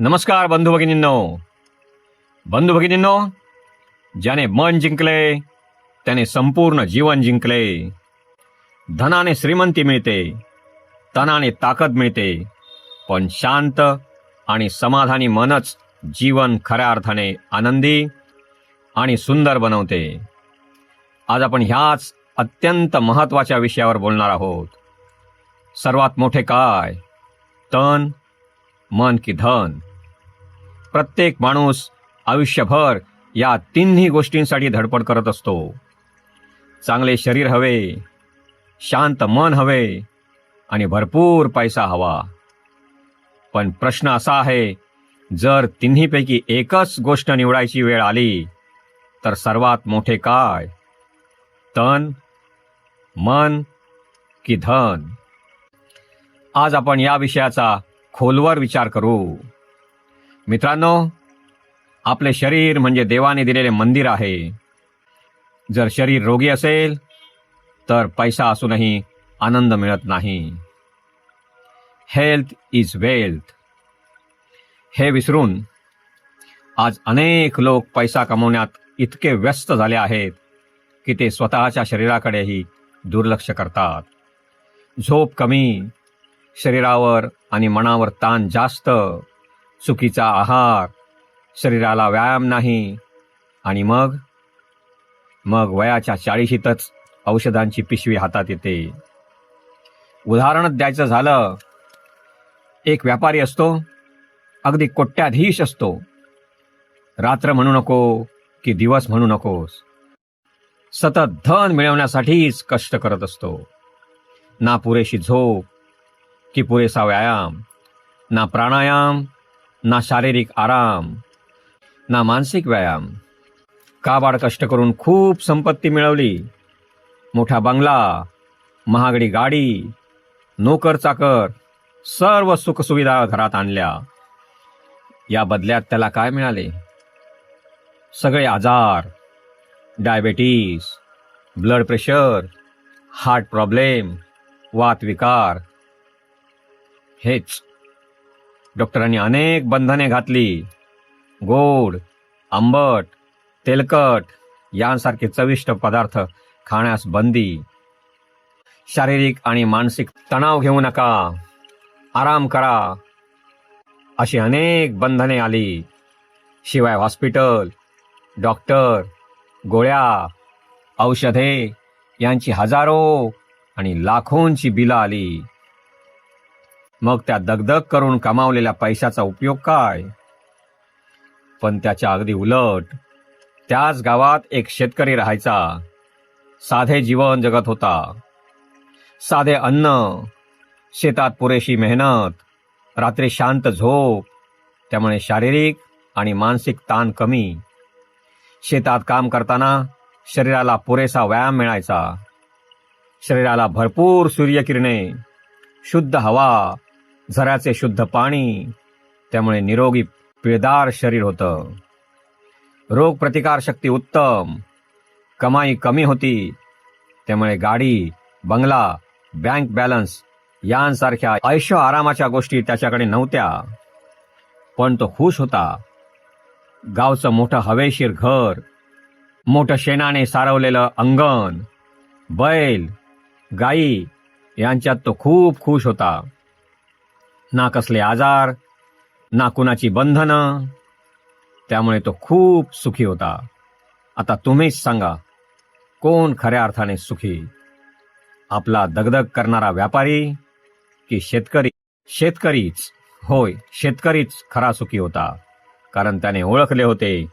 नमस्कार बंधू भगिनींनो, ज्याने मन जिंकले त्याने संपूर्ण जीवन जिंकले. धनाने श्रीमंती मिळते, तनाने ताकद मिळते, पण शांत आणि समाधानी मनच जीवन खऱ्या अर्थाने आनंदी आणि सुंदर बनवते. आज आपण ह्याच अत्यंत महत्त्वाच्या विषयावर बोलणार आहोत. सर्वात मोठे काय, तन, मन की धन? प्रत्येक माणूस आयुष्यभर या तिन्ही गोष्टींसाठी धडपड करत असतो. चांगले शरीर हवे, शांत मन हवे आणि भरपूर पैसा हवा. पण प्रश्न असा आहे, जर तिन्हीपैकी एकच गोष्ट निवडायची वेळ आली तर सर्वात मोठे काय, तन, मन की धन? आज आपण या विषयाचा खोलवर विचार करू. मित्रांनो, आपले शरीर म्हणजे देवाने दिलेले मंदिर आहे. जर शरीर रोगी असेल तर पैसा असूनही आनंद मिळत नाही. हेल्थ इज वेल्थ हे विसरून आज अनेक लोक पैसा कमवण्यात इतके व्यस्त झाले आहेत की ते स्वतःच्या शरीराकडेही दुर्लक्ष करतात. झोप कमी, शरीरावर आणि मनावर ताण जास्त, चुकीचा आहार, शरीराला व्यायाम नाही आणि मग वयाच्या 40शीतच औषधांची पिशवी हातात येते. उदाहरण द्यायचं झालं, एक व्यापारी असतो, अगदी कोट्याधीश असतो. रात्र म्हणू नको की दिवस म्हणू नकोस, सतत धन मिळवण्यासाठीच कष्ट करत असतो. ना पुरेशी झोप की पुरेसा व्यायाम, ना प्राणायाम, ना शारीरिक आराम, ना मानसिक व्यायाम. काबाड कष्ट करून खूप संपत्ती मिळवली, मोठा बंगला, महागडी गाडी, नोकर चाकर, सर्व सुखसुविधा घरात आणल्या. या बदल्यात त्याला काय मिळाले? सगळे आजार, diabetes, blood pressure, heart problem, वातविकार. हेच डॉक्टरांनी अनेक बंधने घातली. गोड, आंबट, तेलकट यांसारखे चविष्ट पदार्थ खाण्यास बंदी. शारीरिक आणि मानसिक तणाव घेऊ नका, आराम करा, अशी अनेक बंधने आली. शिवाय हॉस्पिटल, डॉक्टर, गोळ्या, औषधे यांची हजारो आणि लाखोंची बिलं आली. मग त्या दगदग करून कमावलेल्या पैशाचा उपयोग काय? पण त्याच्या अगदी उलट, त्याच गावात एक शेतकरी राहायचा. साधे जीवन जगत होता. साधे अन्न, शेतात पुरेशी मेहनत, रात्री शांत झोप, त्यामुळे शारीरिक आणि मानसिक ताण कमी. शेतात काम करताना शरीराला पुरेसा व्यायाम मिळायचा. शरीराला भरपूर सूर्यकिरणे, शुद्ध हवा, झऱ्याचे शुद्ध पाणी, त्यामुळे निरोगी पिळदार शरीर होतं. रोग प्रतिकार शक्ती उत्तम, कमाई कमी होती, त्यामुळे गाडी, बंगला, बँक बॅलन्स यांसारख्या ऐशो आरामाच्या गोष्टी त्याच्याकडे नव्हत्या. पण तो खुश होता. गावचं मोठं हवेशीर घर, मोठं शेणाने सारवलेलं अंगण, बैल, गाई यांच्यात तो खूप खुश होता. ना कसले आजार, ना कुणाची बंधनं, त्यामुळे तो खूप सुखी होता. आता तुम्हीच सांगा, कोण खऱ्या अर्थाने सुखी? आपला दगदग करणारा व्यापारी की शेतकरी? होय, शेतकरीच खरा सुखी होता, कारण त्याने ओळखले होते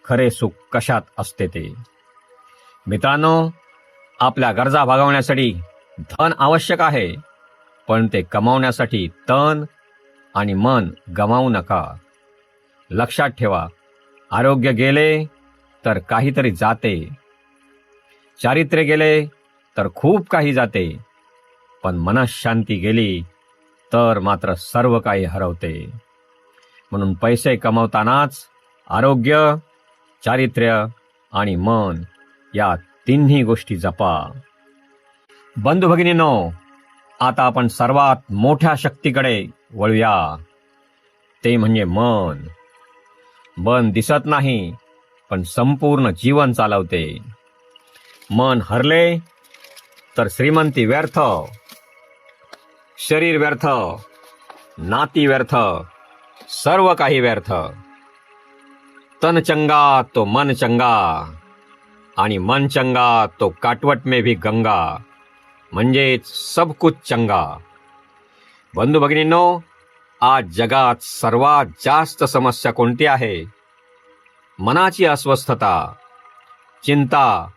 खरे सुख कशात असते ते. मित्रांनो, आपल्या गरजा भागवण्यासाठी धन आवश्यक आहे, पण ते कमावण्यासाठी तन आणि मन गमावू नका. लक्षात ठेवा, आरोग्य गेले तर काहीतरी जाते, चारित्र्य गेले तर खूप काही जाते, पण मनःशांती गेली तर मात्र सर्व काही हरवते. म्हणून पैसे कमवतानाच आरोग्य, चारित्र्य आणि मन या तिन्ही गोष्टी जपा. बंधू भगिनींनो, आता आपण सर्वात मोठ्या शक्तीकडे वळूया. ते म्हणजे मन. मन दिसत नाही, पण संपूर्ण जीवन चालवते. मन हरले तर श्रीमंती व्यर्थ, शरीर व्यर्थ, नाती व्यर्थ, सर्व काही व्यर्थ. तन चंगा तो मन चंगा, आणि मन चंगा तो काटवट में भी गंगा, म्हणजेच सब कुछ चंगा. बंधू भगिनींनो, आज जगात सर्वात जास्त समस्या कोणती आहे? मनाची अस्वस्थता, चिंता,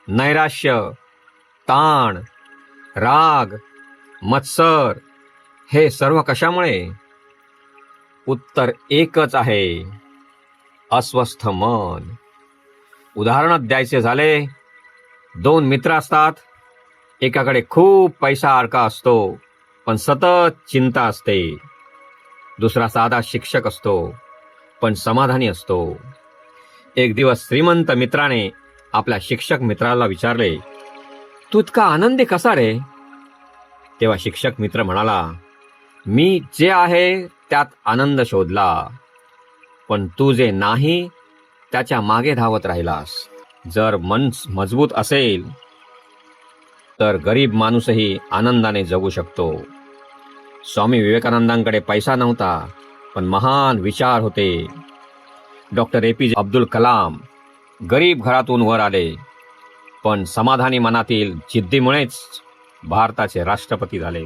नैराश्य, ताण, राग, मत्सर, हे सर्व कशामुळे? उत्तर एकच आहे, अस्वस्थ मन. उदाहरण द्यायचे झाले, दोन मित्र असतात. एकाकडे खूप पैसा अडका असतो, पण सतत चिंता असते. दुसरा साधा शिक्षक असतो, पण समाधानी असतो. एक दिवस श्रीमंत मित्राने आपल्या शिक्षक मित्राला विचारले, तू इतका आनंदी कसा रे? तेव्हा शिक्षक मित्र म्हणाला, मी जे आहे त्यात आनंद शोधला, पण तू जे नाही त्याच्या मागे धावत राहिलास. जर मन मजबूत असेल तर गरीब माणूसही आनंदाने जगू शकतो. स्वामी विवेकानंदांकडे पैसा नव्हता, पण महान विचार होते. डॉक्टर APJ अब्दुल कलाम गरीब घरातून वर आले, पण समाधानी मनातील जिद्दीमुळेच भारताचे राष्ट्रपती झाले.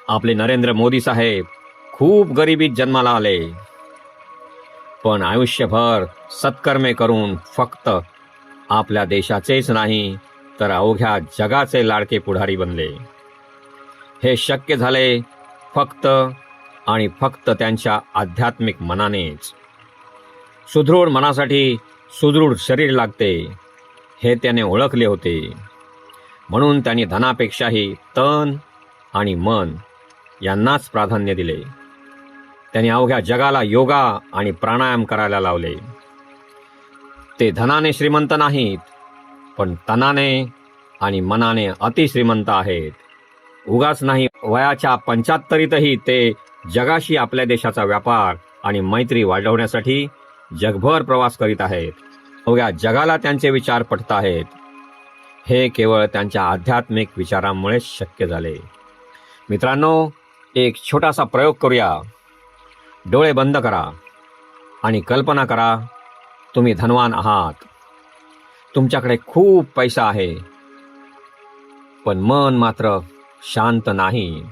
आपले नरेंद्र मोदी साहेब खूप गरिबीत जन्माला आले, पण आयुष्यभर सत्कर्मे करून फक्त आपल्या देशाचेच नाही तर अवघ्या जगाचे लाडके पुढारी बनले. हे शक्य झाले फक्त आणि फक्त त्यांच्या आध्यात्मिक मनानेच. सुदृढ मनासाठी सुदृढ शरीर लागते, हे त्याने ओळखले होते. म्हणून त्यांनी धनापेक्षाही तन आणि मन यांनाच प्राधान्य दिले. त्यांनी अवघ्या जगाला योगा आणि प्राणायाम करायला लावले. ते धनाने श्रीमंत नाहीत, पण तनाने आणि मनाने अतिश्रीमंत आहेत. उगाच नाही, वयाच्या 75तही ते जगाशी आपल्या देशाचा व्यापार आणि मैत्री वाढवण्यासाठी जगभर प्रवास करीत आहेत. अवघ्या जगाला त्यांचे विचार पटत आहेत. हे केवळ त्यांच्या आध्यात्मिक विचारांमुळेच शक्य झाले. मित्रांनो, एक छोटासा प्रयोग करूया. डोळे बंद करा आणि कल्पना करा, तुम्ही धनवान आहात. तुमच्याकडे खूप पैसा आहे, पण मन मात्र शांत नाही.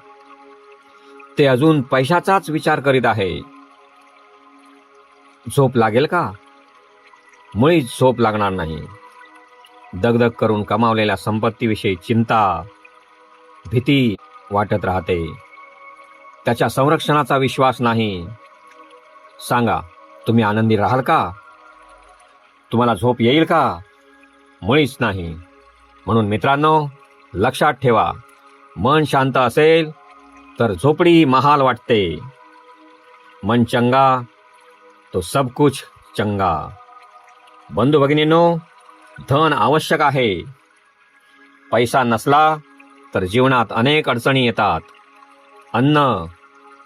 ते अजून पैशाचाच विचार करीत आहे. झोप लागेल का? मुळीच झोप लागणार नाही. दगदग करून कमावलेल्या संपत्तीविषयी चिंता, भीती वाटत राहते. त्याच्या संरक्षणाचा विश्वास नाही. सांगा, तुम्ही आनंदी राहाल का? तुम्हाला झोप येईल का? मुळीच नाही. म्हणून मित्रांनो, लक्षात ठेवा, मन शांत असेल तर झोपडी महाल वाटते. मन चंगा तो सब कुछ चंगा. बंधू भगिनींनो, धन आवश्यक आहे. पैसा नसला तर जीवनात अनेक अडचणी येतात. अन्न,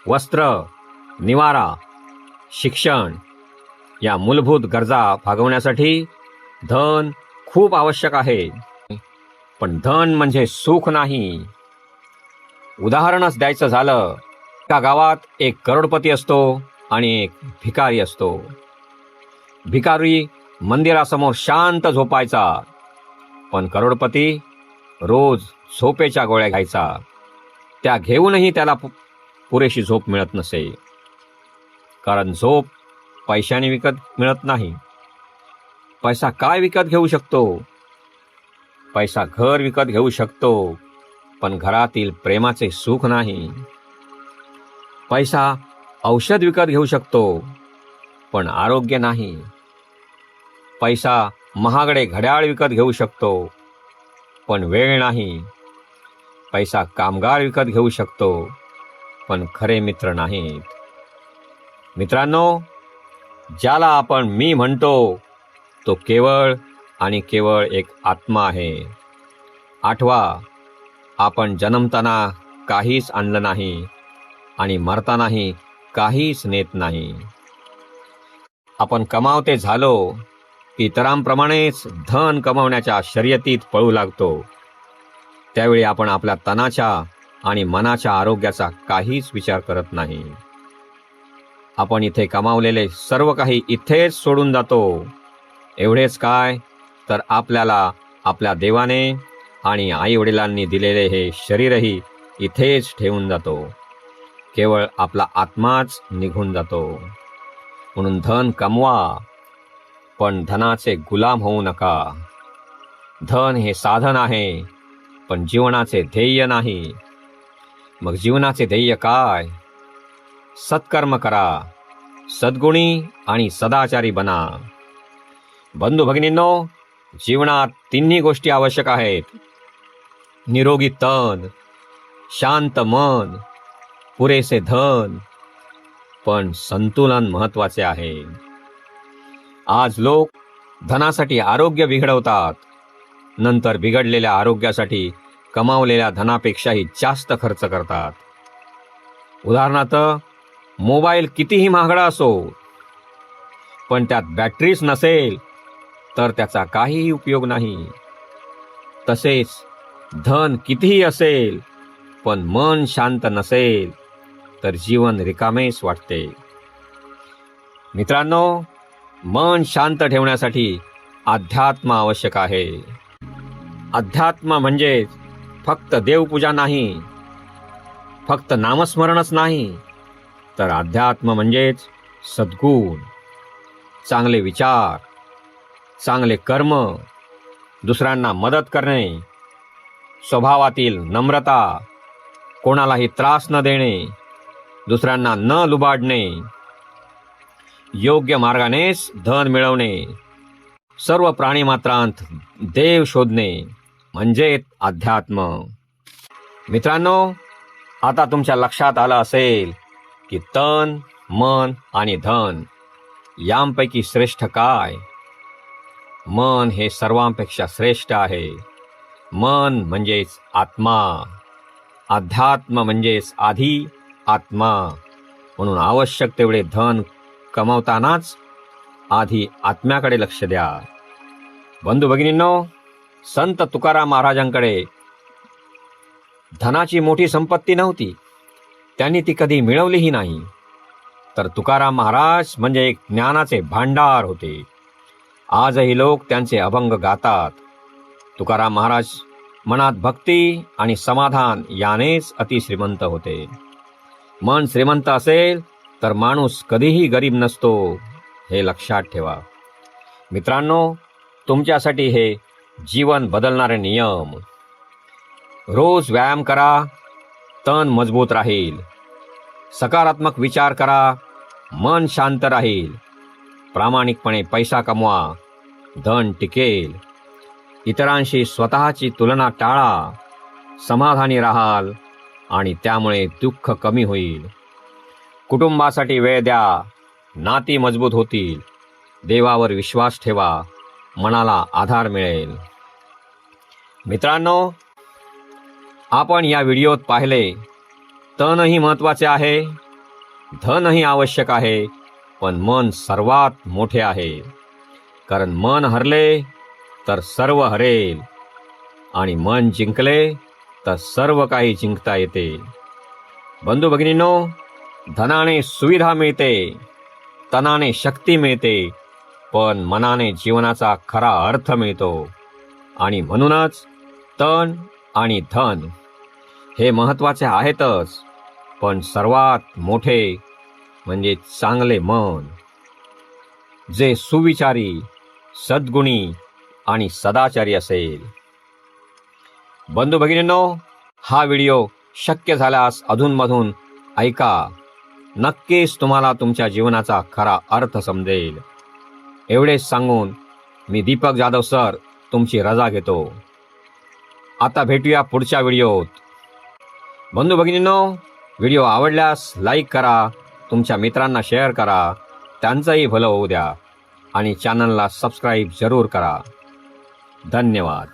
वस्त्र, निवारा, शिक्षण या मूलभूत गरजा भागवण्यासाठी धन खूप आवश्यक आहे. पण धन म्हणजे सुख नाही. उदाहरणच द्यायचं झालं, एका गावात एक करोडपती असतो आणि एक भिकारी असतो. भिकारी मंदिरासमोर शांत झोपायचा, पण करोडपती रोज झोपेच्या गोळ्या घ्यायचा. त्या घेऊनही त्याला पुरेशी झोप मिळत नसे. कारण झोप पैशाने विकत मिळत नाही. पैसा काय विकत घेऊ शकतो? पैसा घर विकत घेऊ शकतो, पण घरातील प्रेमाचे सुख नाही. पैसा औषध विकत घेऊ शकतो, पण आरोग्य नाही. पैसा महागडे घड्याळ विकत घेऊ शकतो, पण वेळ नाही. पैसा कामगार विकत घेऊ शकतो, पण खरे मित्र नाहीत. मित्रांनो, ज्याला आपण मी म्हणतो तो केवळ आणि केवळ एक आत्मा आहे. आठवा, आपण जन्मताना काहीच आणलं नाही आणि मरतानाही काहीच नेत नाही. आपण कमावते झालो की इतरांप्रमाणेच धन कमावण्याच्या शर्यतीत पळू लागतो. त्यावेळी आपण आपल्या तनाच्या आणि मनाच्या आरोग्याचा काहीच विचार करत नाही. आपण इथे कमावलेले सर्व काही इथेच सोडून जातो. एवढेच काय, तर आपल्याला आपल्या देवाने आणि आईवडिलांनी दिलेले हे शरीरही इथेच ठेवून जातो. केवळ आपला आत्माच निघून जातो. म्हणून धन कमवा, पण धनाचे गुलाम होऊ नका. धन हे साधन आहे, पण जीवनाचे ध्येय नाही. मग जीवनाचे ध्येय काय? सत्कर्म करा, सद्गुणी आणि सदाचारी बना. बंधू भगिनींनो, जीवनात तिन्ही गोष्टी आवश्यक आहेत. निरोगी तन, शांत मन, पुरेसे धन, पण संतुलन महत्वाचे आहे. आज लोक धनासाठी आरोग्य बिघडवतात, नंतर बिघडलेल्या आरोग्यासाठी कमावलेल्या धनापेक्षाही जास्त खर्च करतात. उदाहरणार्थ, मोबाईल कितीही महागडा असो, पण त्यात बॅटरीच नसेल तर त्याचा काहीही उपयोग नाही. तसेच धन कितीही असेल, पण मन शांत नसेल तर जीवन रिकामेच वाटते. मित्रांनो, मन शांत ठेवण्यासाठी अध्यात्म आवश्यक आहे. अध्यात्म म्हणजे फक्त देवपूजा नाही, फक्त नामस्मरणच नाही, तर अध्यात्म म्हणजेच सद्गुण, चांगले विचार, चांगले कर्म, दुसऱ्यांना मदत करणे, स्वभावातील नम्रता, कोणालाही त्रास न देणे, दुसऱ्यांना न लुबाडणे, योग्य मार्गानेच धन मिळवणे, सर्व प्राणीमात्रांत देव शोधणे म्हणजे अध्यात्म. मित्रांनो, आता तुमच्या लक्षात आलं असेल की तन, मन आणि धन यांपैकी श्रेष्ठ काय? मन हे सर्वांपेक्षा श्रेष्ठ आहे. मन म्हणजेच आत्मा, अध्यात्म म्हणजेच आधी आत्मा. म्हणून आवश्यक तेवढे धन कमावतानाच आधी आत्म्याकडे लक्ष द्या. बंधू भगिनींनो, संत तुकाराम महाराजांकडे धनाची मोठी संपत्ती नव्हती. त्यांनी ती कधी मिळवलीही नाही. तर तुकाराम महाराज म्हणजे एक ज्ञानाचे भांडार होते. आजही लोक त्यांचे अभंग गातात. तुकाराम महाराज मनात भक्ती आणि समाधान यानेच अतिश्रीमंत होते. मन श्रीमंत असेल तर माणूस कधीही गरीब नसतो, हे लक्षात ठेवा. मित्रांनो, तुमच्यासाठी हे जीवन बदलणारे नियम. रोज व्यायाम करा, तन मजबूत राहील. सकारात्मक विचार करा, मन शांत राहील. प्रामाणिकपणे पैसा कमवा, धन टिकेल. इतरांशी स्वतःची तुलना टाळा, समाधानी राहाल आणि त्यामुळे दुःख कमी होईल. कुटुंबासाठी वेळ द्या, नाती मजबूत होतील. देवावर विश्वास ठेवा, मनाला आधार मिळेल. मित्रांनो, आपण या व्हिडिओत पाहिले, तनही महत्त्वाचे आहे, धनही आवश्यक आहे, पण मन सर्वात मोठे आहे. कारण मन हरले तर सर्व हरेल, आणि मन जिंकले तर सर्व काही जिंकता येते. बंधू भगिनींनो, धनाने सुविधा मिळते, तनाने शक्ती मिळते, पण मनाने जीवनाचा खरा अर्थ मिळतो. आणि म्हणूनच तन आणि धन हे महत्त्वाचे आहेतच, पण सर्वात मोठे म्हणजे चांगले मन, जे सुविचारी, सद्गुणी आणि सदाचारी असेल. बंधू भगिनींनो, हा व्हिडिओ शक्य झाल्यास अधूनमधून ऐका. नक्कीच तुम्हाला तुमच्या जीवनाचा खरा अर्थ समजेल. एवढेच सांगून मी दीपक जाधव सर तुमची रजा घेतो. आता भेटूया पुढच्या व्हिडिओत. बंधू भगिनींनो, व्हिडिओ आवडल्यास लाईक करा, तुमच्या मित्रांना शेअर करा, त्यांचंही भलं होऊ द्या, आणि चॅनलला सबस्क्राईब जरूर करा. धन्यवाद.